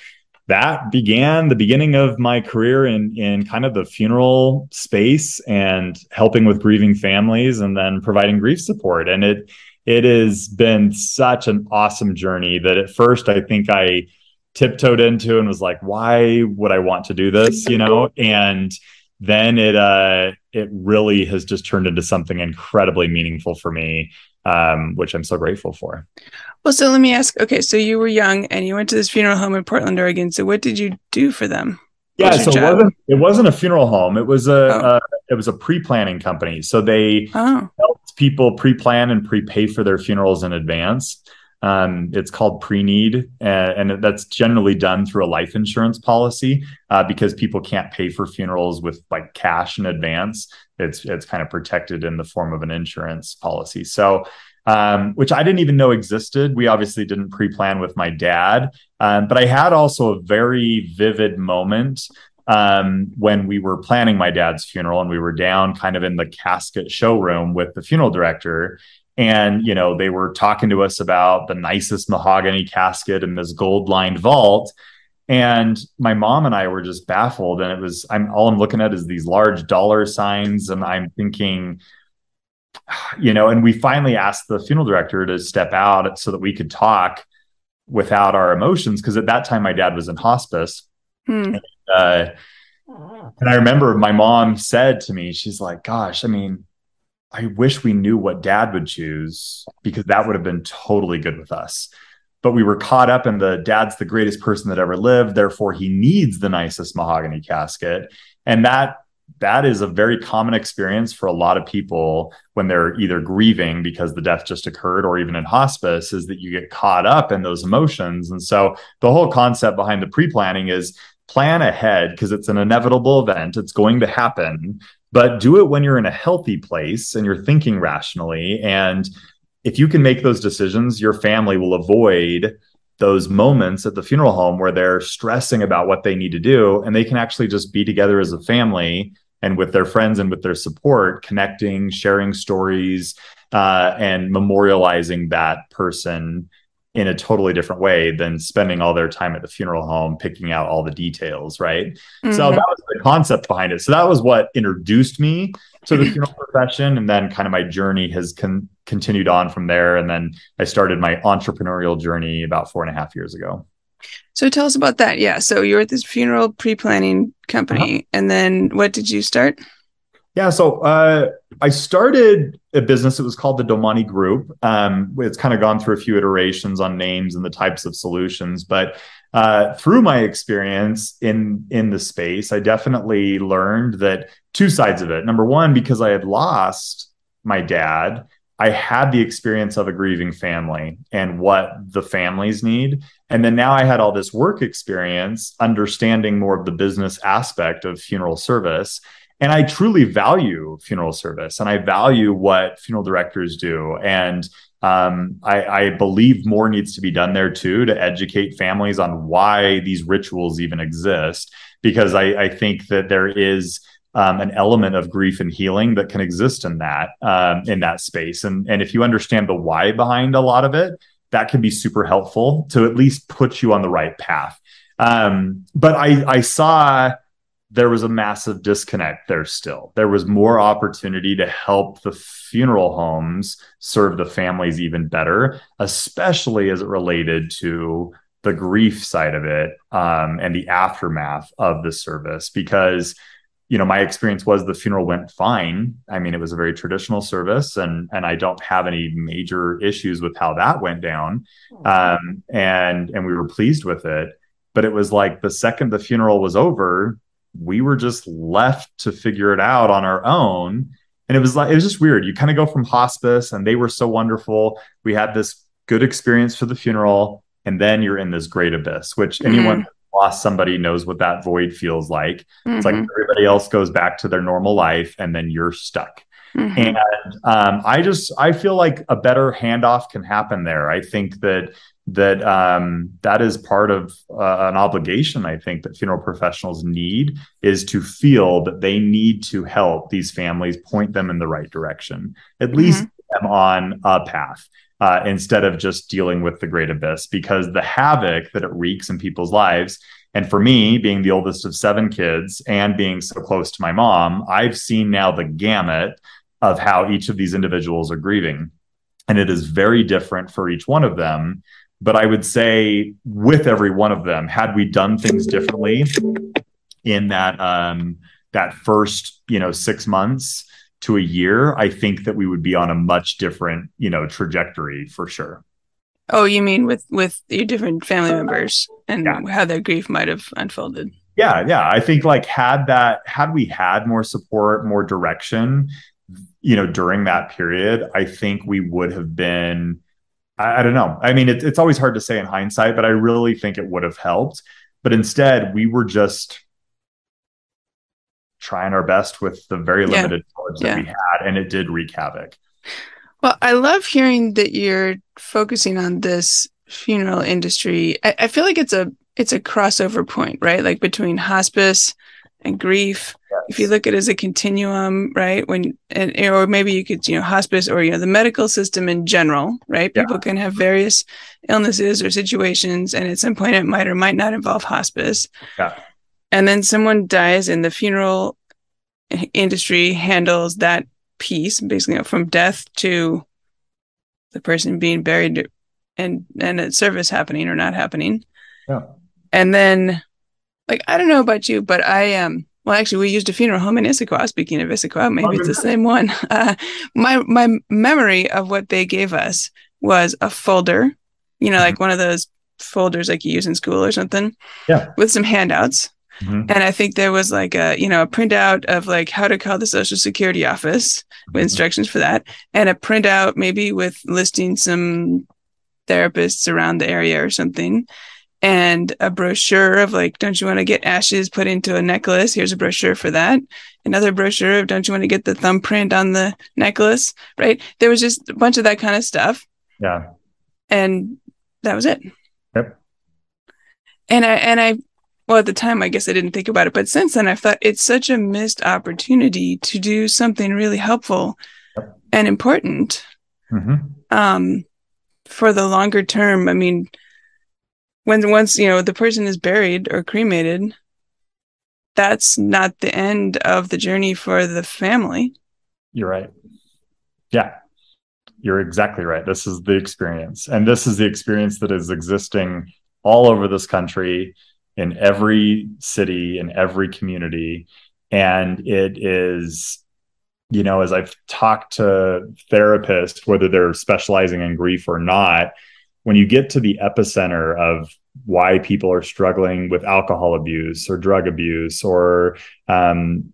that began the beginning of my career in kind of the funeral space and helping with grieving families and then providing grief support. And it has been such an awesome journey that at first I think I tiptoed into and was like, why would I want to do this? And then it really has just turned into something incredibly meaningful for me, which I'm so grateful for. Well, so let me ask, okay, so you were young and you went to this funeral home in Portland, Oregon. So what did you do for them? Yeah, so it wasn't a funeral home. It was a pre-planning company. So they helped people pre-plan and prepay for their funerals in advance. It's called pre-need, and that's generally done through a life insurance policy because people can't pay for funerals with like cash in advance. It's kind of protected in the form of an insurance policy. So which I didn't even know existed. We obviously didn't pre-plan with my dad. But I had also a very vivid moment when we were planning my dad's funeral, and we were down kind of in the casket showroom with the funeral director. And, they were talking to us about the nicest mahogany casket in this gold-lined vault. And my mom and I were just baffled. And all I'm looking at is these large dollar signs. And I'm thinking, and we finally asked the funeral director to step out so that we could talk without our emotions. Because at that time, my dad was in hospice. And I remember my mom said to me, she's like, gosh, I mean, I wish we knew what dad would choose, because that would have been totally good with us. But we were caught up in dad's the greatest person that ever lived. Therefore, he needs the nicest mahogany casket. And that is a very common experience for a lot of people when they're either grieving because the death just occurred, or even in hospice, is that you get caught up in those emotions. And so the whole concept behind the pre-planning is plan ahead, because it's an inevitable event. It's going to happen, but do it when you're in a healthy place and you're thinking rationally. And if you can make those decisions, your family will avoid those moments at the funeral home where they're stressing about what they need to do, and they can actually just be together as a family and with their friends and with their support, connecting, sharing stories, and memorializing that person in a totally different way than spending all their time at the funeral home, picking out all the details, right? Mm-hmm. So that was the concept behind it. So that was what introduced me to the funeral profession. And then kind of my journey has continued on from there. And then I started my entrepreneurial journey about 4.5 years ago. So tell us about that. Yeah. So you're at this funeral pre-planning company, and then what did you start? Yeah. So I started a business. It was called the Domani Group. It's kind of gone through a few iterations on names and the types of solutions. But through my experience in the space, I definitely learned that two sides of it. Number one, because I had lost my dad, I had the experience of a grieving family and what the families need. And then now I had all this work experience, understanding more of the business aspect of funeral service. And I truly value funeral service, and I value what funeral directors do. And I believe more needs to be done there too, to educate families on why these rituals even exist, because I think that there is an element of grief and healing that can exist in that space. And if you understand the why behind a lot of it, that can be super helpful to at least put you on the right path. But I saw there was a massive disconnect there still. There was more opportunity to help the funeral homes serve the families even better, especially as it related to the grief side of it, and the aftermath of the service. Because, my experience was the funeral went fine. I mean, it was a very traditional service, and I don't have any major issues with how that went down. And we were pleased with it. But it was like the second the funeral was over, we were just left to figure it out on our own. And it was just weird. You kind of go from hospice, and they were so wonderful. We had this good experience for the funeral, and then you're in this great abyss, which anyone who lost somebody knows what that void feels like. It's like everybody else goes back to their normal life, and then you're stuck. And I feel like a better handoff can happen there. I think that is part of an obligation, I think, that funeral professionals need, is to feel that they need to help these families, point them in the right direction, at least them on a path, instead of just dealing with the great abyss, because the havoc that it wreaks in people's lives. And for me, being the oldest of 7 kids and being so close to my mom, I've seen now the gamut of how each of these individuals are grieving. And it is very different for each one of them. But I would say with every one of them, had we done things differently in that first, 6 months to a year, I think that we would be on a much different, trajectory for sure. Oh, you mean with your different family members and how their grief might have unfolded? Yeah. I think had we had more support, more direction, during that period, I think we would have been, I don't know. I mean, it's always hard to say in hindsight, but I really think it would have helped. But instead, we were just trying our best with the very limited knowledge that we had, and it did wreak havoc. Well, I love hearing that you're focusing on this funeral industry. I feel like it's a crossover point, right? Like between hospice and grief. Yes. If you look at it as a continuum, right? Or maybe you could, hospice or, the medical system in general, right? People can have various illnesses or situations, and at some point it might or might not involve hospice. Yeah. And then someone dies, and the funeral industry handles that piece, basically, from death to the person being buried and a service happening or not happening. Yeah. And then, like, I don't know about you, but well, actually, we used a funeral home in Issaquah. Speaking of Issaquah, maybe it's the same one. My memory of what they gave us was a folder, like one of those folders like you use in school or something, with some handouts. And I think there was like a printout of like how to call the Social Security office with instructions for that, and a printout maybe with listing some therapists around the area or something, and a brochure of like, don't you want to get ashes put into a necklace? Here's a brochure for that. Another brochure of, don't you want to get the thumbprint on the necklace? Right. There was just a bunch of that kind of stuff. Yeah. And that was it. Yep. And I well, at the time, I guess I didn't think about it, but since then I've thought it's such a missed opportunity to do something really helpful and important, for the longer term. I mean, once the person is buried or cremated, that's not the end of the journey for the family. You're right. Yeah, you're exactly right. This is the experience, and this is the experience that is existing all over this country, in every city, in every community. And it is, as I've talked to therapists, whether they're specializing in grief or not, when you get to the epicenter of why people are struggling with alcohol abuse or drug abuse or, all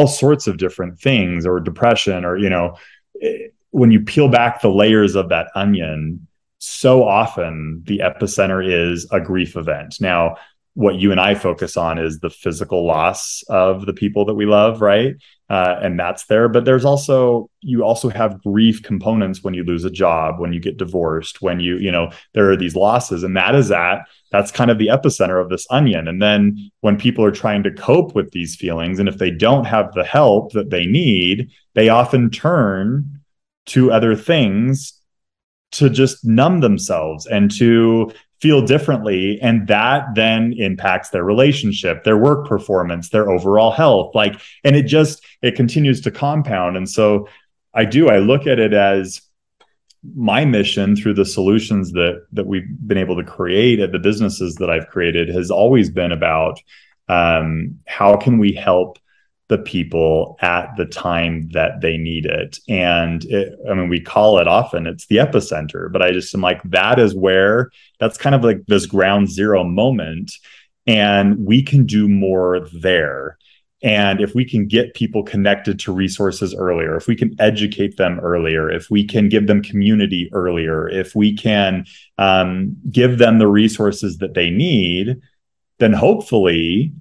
sorts of different things, or depression, or, when you peel back the layers of that onion, so often the epicenter is a grief event. Now, what you and I focus on is the physical loss of the people that we love, right? And that's there. But you also have grief components when you lose a job, when you get divorced, when there are these losses. And that's kind of the epicenter of this onion. And then when people are trying to cope with these feelings, and if they don't have the help that they need, they often turn to other things to just numb themselves and to feel differently. And that then impacts their relationship, their work performance, their overall health. And it continues to compound. And so I look at it as my mission through the solutions that we've been able to create at the businesses that I've created has always been about how can we help the people at the time that they need it. And we call it often, it's the epicenter, but I just am like, that's kind of like this ground zero moment. And we can do more there. And if we can get people connected to resources earlier, if we can educate them earlier, if we can give them community earlier, if we can give them the resources that they need, then hopefully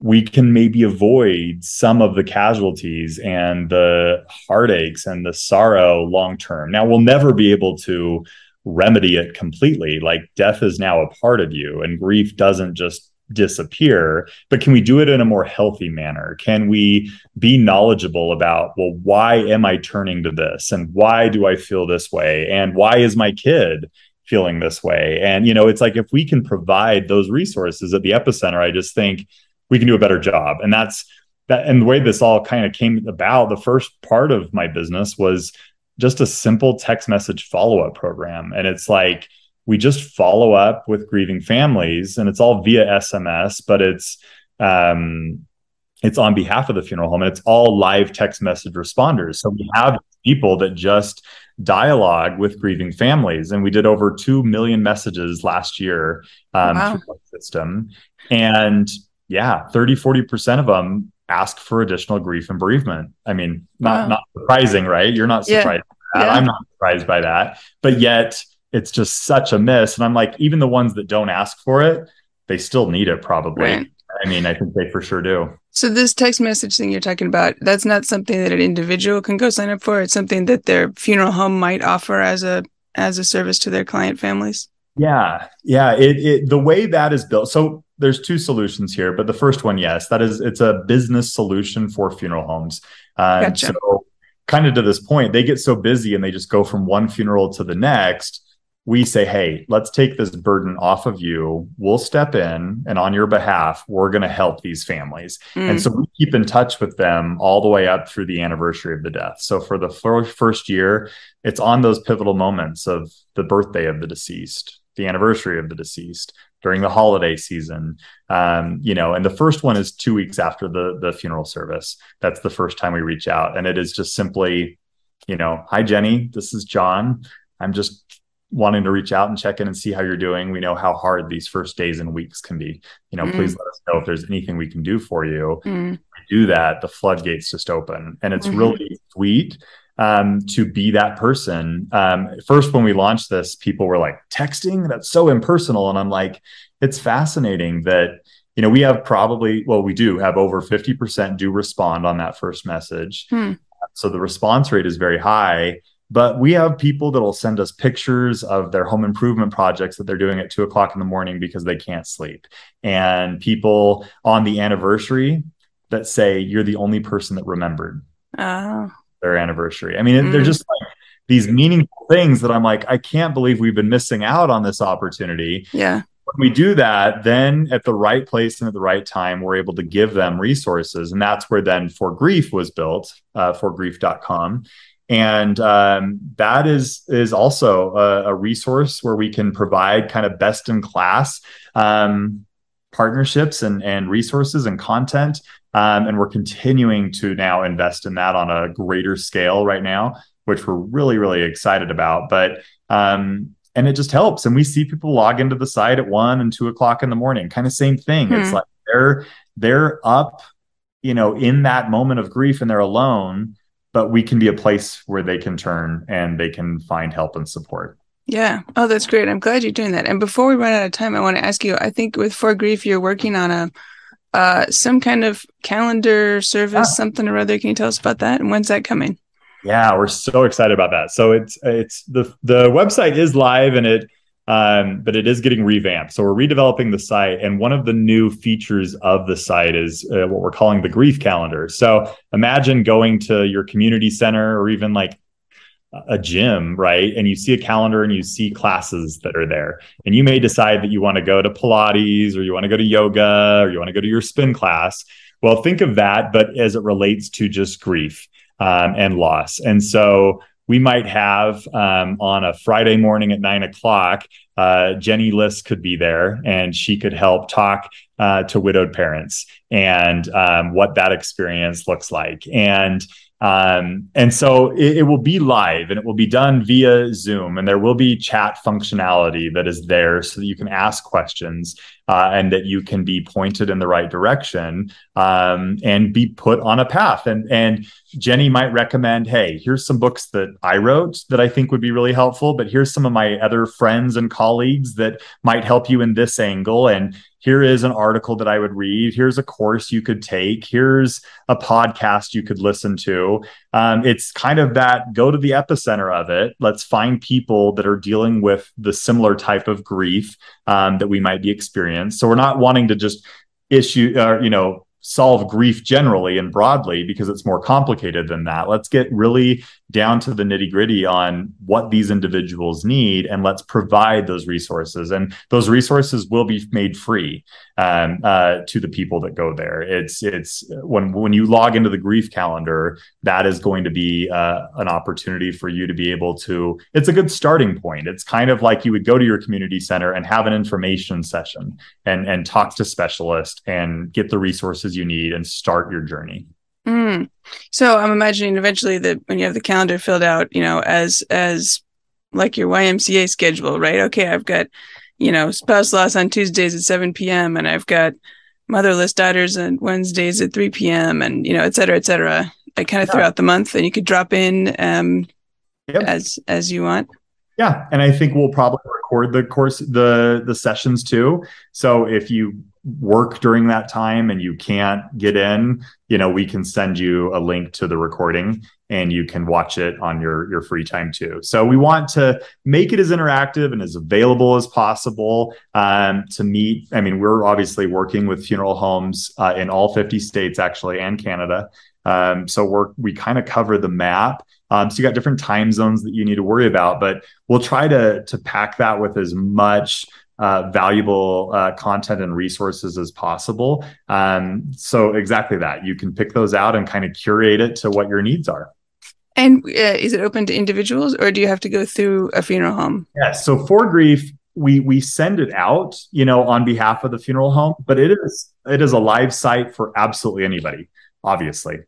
we can maybe avoid some of the casualties and the heartaches and the sorrow long term. Now, we'll never be able to remedy it completely. Like, death is now a part of you, and grief doesn't just disappear. But can we do it in a more healthy manner? Can we be knowledgeable about, well, why am I turning to this? And why do I feel this way? And why is my kid feeling this way? And, it's like, if we can provide those resources at the epicenter, I just think we can do a better job. And that's that. And the way this all kind of came about, the first part of my business was just a simple text message follow-up program. And it's like, we just follow up with grieving families, and it's all via SMS, but it's on behalf of the funeral home, and it's all live text message responders. So we have people that just dialogue with grieving families, and we did over 2 million messages last year through our system. And 30-40% of them ask for additional grief and bereavement. I mean, not surprising, right? You're not surprised by that. Yeah. I'm not surprised by that. But yet it's just such a miss. And I'm like, even the ones that don't ask for it, they still need it probably. Right. I mean, I think they for sure do. So this text message thing you're talking about, that's not something that an individual can go sign up for. It's something that their funeral home might offer as a service to their client families. Yeah. The way that is built. So there's 2 solutions here, but the first one, yes, it's a business solution for funeral homes. Gotcha. So kind of to this point, they get so busy and they just go from one funeral to the next. We say, hey, let's take this burden off of you. We'll step in, and on your behalf, we're going to help these families. And so we keep in touch with them all the way up through the anniversary of the death. So for the first year, it's on those pivotal moments of the birthday of the deceased, the anniversary of the deceased, during the holiday season, and the first one is 2 weeks after the funeral service. That's the first time we reach out. And it is just simply, hi, Jenny, this is John. I'm just wanting to reach out and check in and see how you're doing. We know how hard these first days and weeks can be. Please let us know if there's anything we can do for you. We do that, the floodgates just open. And it's really sweet to be that person. First, when we launched this, people were like, texting? That's so impersonal. And I'm like, it's fascinating that, we have we do have over 50% do respond on that first message. So the response rate is very high. But we have people that'll send us pictures of their home improvement projects that they're doing at 2:00 in the morning because they can't sleep. And people on the anniversary that say, you're the only person that remembered their anniversary. I mean, they're just like these meaningful things that I'm like, I can't believe we've been missing out on this opportunity. Yeah. When we do that, then at the right place and at the right time, we're able to give them resources. And that's where then For Grief was built, forgrief.com. And that is also a resource where we can provide kind of best in class partnerships and resources and content. And we're continuing to now invest in that on a greater scale right now, which we're really, really excited about. But and it just helps. And we see people log into the site at 1 and 2:00 in the morning, kind of same thing. It's like they're up, in that moment of grief and they're alone. But we can be a place where they can turn and they can find help and support. Yeah. Oh, that's great. I'm glad you're doing that. And before we run out of time, I want to ask you, I think with For Grief, you're working on some kind of calendar service, something or other. Can you tell us about that? And when's that coming? Yeah, we're so excited about that. So it's the website is live and but it is getting revamped. So we're redeveloping the site, and one of the new features of the site is what we're calling the grief calendar. So imagine going to your community center or even like a gym, right? And you see a calendar and you see classes that are there. And you may decide that you want to go to Pilates or you want to go to yoga or you want to go to your spin class. Well, think of that, but as it relates to just grief and loss. And so we might have on a Friday morning at 9 o'clock, Jenny Liss could be there and she could help talk to widowed parents and what that experience looks like. And so it will be live and it will be done via Zoom, and there will be chat functionality that is there so that you can ask questions and that you can be pointed in the right direction and be put on a path. And Jenny might recommend, hey, here's some books that I wrote that I think would be really helpful, but here's some of my other friends and colleagues that might help you in this angle. And here is an article that I would read. Here's a course you could take. Here's a podcast you could listen to. It's kind of that go to the epicenter of it. Let's find people that are dealing with the similar type of grief that we might be experiencing. So we're not wanting to just solve grief generally and broadly because it's more complicated than that. Let's get really down to the nitty gritty on what these individuals need, and let's provide those resources. And those resources will be made free to the people that go there. It's when you log into the grief calendar, that is going to be an opportunity for you to be able to. It's a good starting point. It's kind of like you would go to your community center and have an information session and talk to specialists and get the resources you need and start your journey. So I'm imagining eventually that when you have the calendar filled out, as like your YMCA schedule, right? Okay, I've got, spouse loss on Tuesdays at 7 p.m. and I've got motherless daughters on Wednesdays at 3 p.m. and, et cetera, like kind of throughout the month, and you could drop in as you want. Yeah. And I think we'll probably record the sessions too. So if you work during that time and you can't get in, we can send you a link to the recording and you can watch it on your free time too. So we want to make it as interactive and as available as possible to meet. I mean, we're obviously working with funeral homes in all 50 states actually, and Canada. So we kind of cover the map. So you got different time zones that you need to worry about, but we'll try to pack that with as much valuable content and resources as possible. So exactly that. You can pick those out and kind of curate it to what your needs are. And is it open to individuals, or do you have to go through a funeral home? Yes. So For Grief, we send it out, on behalf of the funeral home, but it is a live site for absolutely anybody, obviously.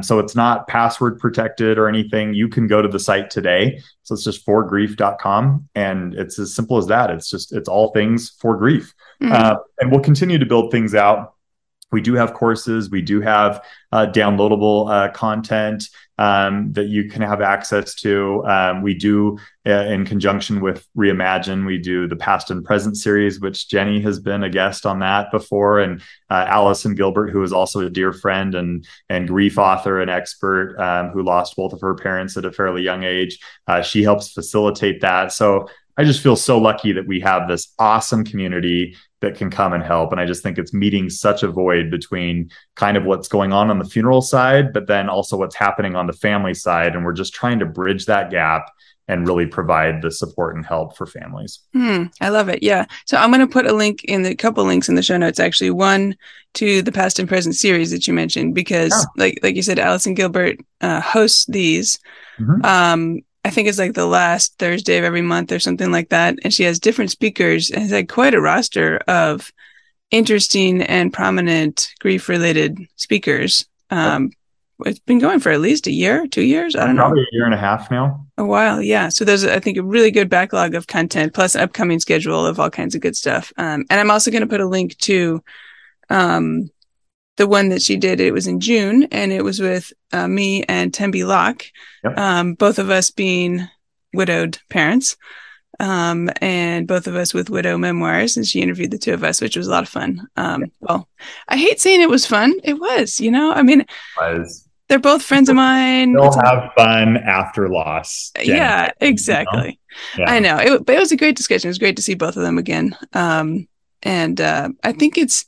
So it's not password protected or anything. You can go to the site today. So it's just forgrief.com. And it's as simple as that. It's all things for grief. Mm-hmm. And we'll continue to build things out. We do have courses. We do have downloadable content that you can have access to. We do, in conjunction with Reimagine, we do the Past and Present series, which Jenny has been a guest on that before. And Allison Gilbert, who is also a dear friend and grief author and expert who lost both of her parents at a fairly young age. She helps facilitate that. So I just feel so lucky that we have this awesome community that can come and help. And I just think it's meeting such a void between kind of what's going on the funeral side, but then also what's happening on the family side. And we're just trying to bridge that gap and really provide the support and help for families. I love it. Yeah. So I'm going to put a couple links in the show notes, actually. One to the Past and Present series that you mentioned, because like you said, Allison Gilbert hosts these. Mm-hmm. I think it's like the last Thursday of every month or something like that. And she has different speakers and has had quite a roster of interesting and prominent grief-related speakers. It's been going for at least a year, 2 years. I don't know. Probably a year and a half now. A while. Yeah. So there's, I think, a really good backlog of content plus an upcoming schedule of all kinds of good stuff. And I'm also going to put a link to, the one that she did. It was in June, and it was with me and Tembi Locke, both of us being widowed parents. and both of us with widow memoirs, and she interviewed the two of us, which was a lot of fun. Well, I hate saying it was fun. It was, I mean, Was they're both friends of mine. still have fun after loss, Jenny. Yeah, exactly. Yeah. I know. But it was a great discussion. It was great to see both of them again. And I think it's,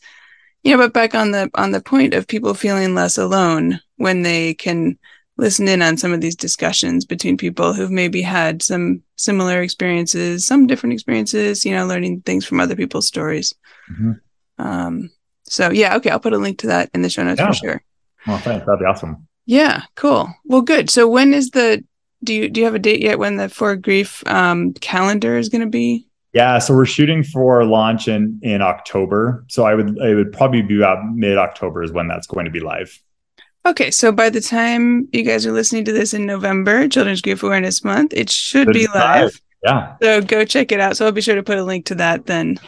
but back on the point of people feeling less alone when they can listen in on some of these discussions between people who've maybe had some similar experiences, some different experiences, learning things from other people's stories. So yeah, okay, I'll put a link to that in the show notes for sure. Well, thanks. That'd be awesome. Yeah, cool. Well, good. So when is do you have a date yet when the For Grief calendar is going to be? Yeah, so we're shooting for launch in October. So it would probably be about mid-October is when that's going to be live. Okay, so by the time you guys are listening to this in November, Children's Grief Awareness Month, it should be live. Yeah. So go check it out. So I'll be sure to put a link to that then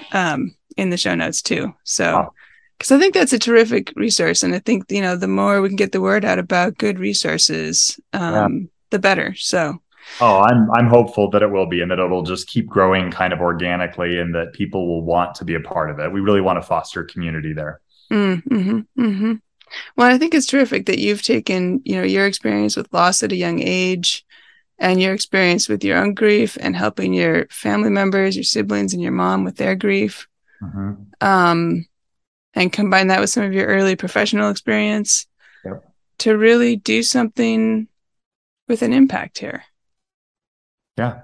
in the show notes too. So, because I think that's a terrific resource. And I think, the more we can get the word out about good resources, the better. So. Oh, I'm hopeful that it will be, and that it'll just keep growing kind of organically, and that people will want to be a part of it. We really want to foster community there. Well, I think it's terrific that you've taken, your experience with loss at a young age and your experience with your own grief and helping your family members, your siblings and your mom with their grief. And combine that with some of your early professional experience to really do something with an impact here. Yeah.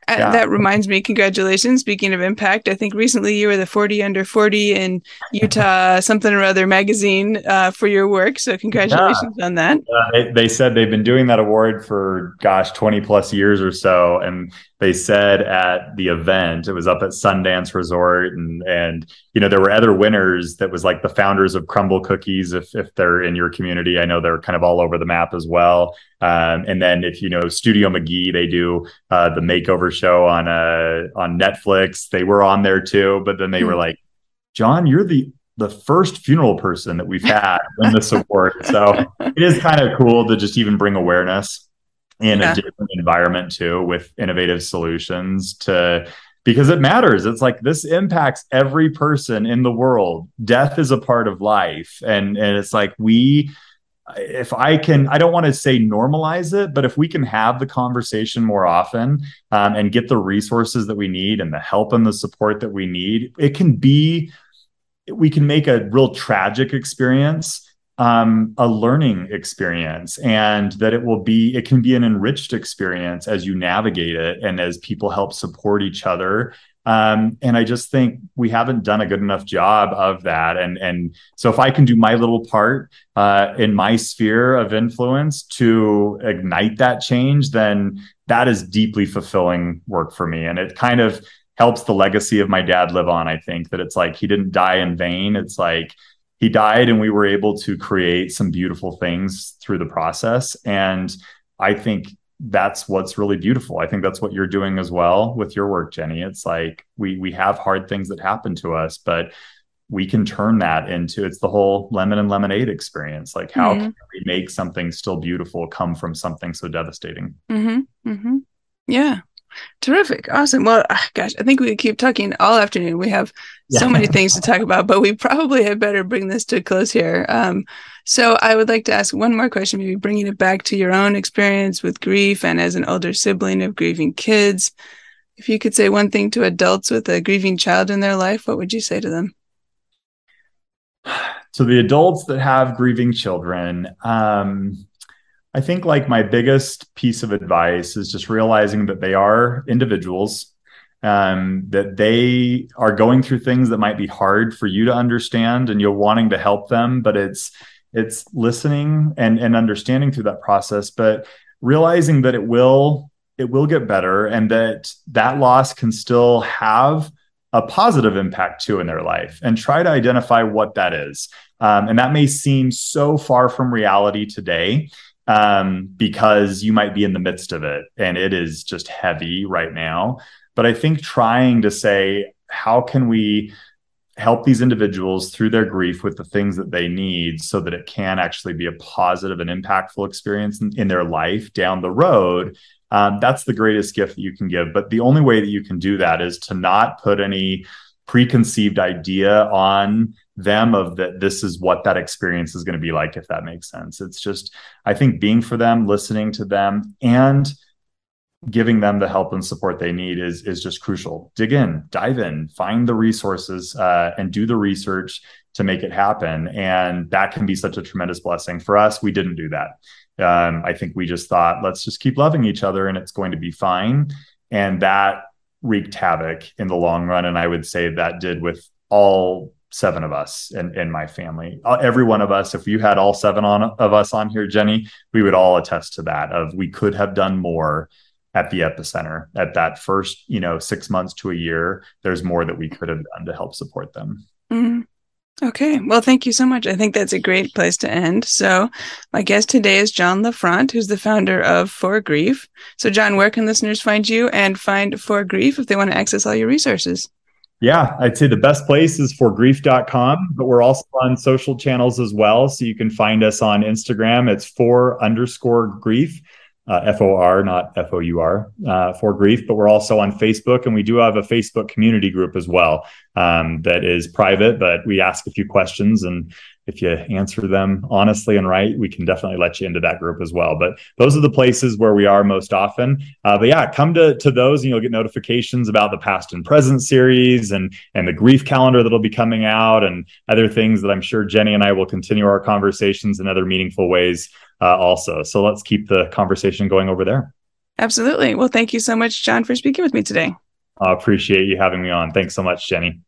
That reminds me, congratulations. Speaking of impact, I think recently you were the 40 under 40 in Utah something or other magazine for your work. So congratulations on that. They said they've been doing that award for, 20 plus years or so. And they said at the event, it was up at Sundance Resort, and there were other winners that was like the founders of Crumble Cookies, if they're in your community. I know they're kind of all over the map as well. And then if Studio McGee, they do the makeover show on Netflix. They were on there too, but then they were like, Jon, you're the first funeral person that we've had win this award. So it is kind of cool to just even bring awareness in a different environment too, with innovative solutions because it matters. It's like this impacts every person in the world. Death is a part of life. And it's like I don't want to say normalize it, but if we can have the conversation more often and get the resources that we need and the help and the support that we need, we can make a real tragic experience a learning experience, and that it can be an enriched experience as you navigate it and as people help support each other. And I just think we haven't done a good enough job of that. And so if I can do my little part in my sphere of influence to ignite that change, then that is deeply fulfilling work for me. And it kind of helps the legacy of my dad live on. I think that it's like he didn't die in vain. It's like he died and we were able to create some beautiful things through the process. And I think that's what's really beautiful. I think that's what you're doing as well with your work, Jenny. It's like we have hard things that happen to us, but we can turn that into, it's the whole lemon and lemonade experience. Like how can we make something still beautiful come from something so devastating? Yeah. Terrific. Awesome. Well, gosh, I think we could keep talking all afternoon. We have so many things to talk about, but we probably had better bring this to a close here. So I would like to ask one more question, maybe bringing it back to your own experience with grief and as an older sibling of grieving kids. If you could say one thing to adults with a grieving child in their life, what would you say to them? So the adults that have grieving children, I think like my biggest piece of advice is just realizing that they are individuals, that they are going through things that might be hard for you to understand and you're wanting to help them, but it's listening and understanding through that process, but realizing that it will get better and that loss can still have a positive impact too in their life, and try to identify what that is. And that may seem so far from reality today, because you might be in the midst of it and it is just heavy right now. But I think trying to say, how can we help these individuals through their grief with the things that they need so that it can actually be a positive and impactful experience in their life down the road. That's the greatest gift that you can give. But the only way that you can do that is to not put any preconceived idea on them of that this is what that experience is going to be like, if that makes sense. It's just, I think, being for them, listening to them, and giving them the help and support they need is just crucial. Dig in, dive in, find the resources, and do the research to make it happen. And that can be such a tremendous blessing. For us, we didn't do that. I think we just thought, let's just keep loving each other and it's going to be fine. And that wreaked havoc in the long run. And I would say that did with all 7 of us in my family. Every one of us, if you had all 7 of us on here, Jenny, we would all attest to that, of we could have done more at the epicenter at that first, 6 months to a year. There's more that we could have done to help support them. Mm-hmm. Okay. Well, thank you so much. I think that's a great place to end. So my guest today is Jon Lefrandt, who's the founder of For Grief. So Jon, where can listeners find you and find For Grief if they want to access all your resources? Yeah, I'd say the best place is forgrief.com, but we're also on social channels as well. So you can find us on Instagram. It's for_grief. FOR, not FOUR, For Grief, but we're also on Facebook, and we do have a Facebook community group as well that is private, but we ask a few questions, and if you answer them honestly and right, we can definitely let you into that group as well. But those are the places where we are most often. But yeah, come to those, and you'll get notifications about the past and present series and the grief calendar that'll be coming out, and other things that I'm sure Jenny and I will continue our conversations in other meaningful ways also. So let's keep the conversation going over there. Absolutely. Well, thank you so much, Jon, for speaking with me today. I appreciate you having me on. Thanks so much, Jenny.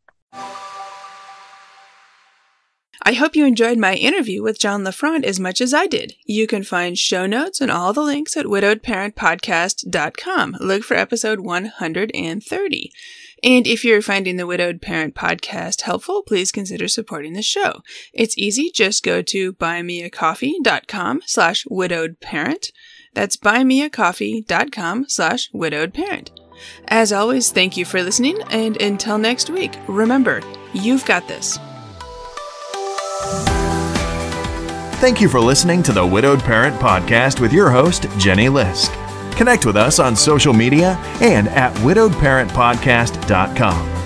I hope you enjoyed my interview with Jon Lefrandt as much as I did. You can find show notes and all the links at widowedparentpodcast.com. Look for episode 130. And if you're finding the Widowed Parent Podcast helpful, please consider supporting the show. It's easy. Just go to buymeacoffee.com/widowedparent. That's buymeacoffee.com/widowedparent. As always, thank you for listening. And until next week, remember, you've got this. Thank you for listening to the Widowed Parent Podcast with your host, Jenny Lisk. Connect with us on social media and at widowedparentpodcast.com.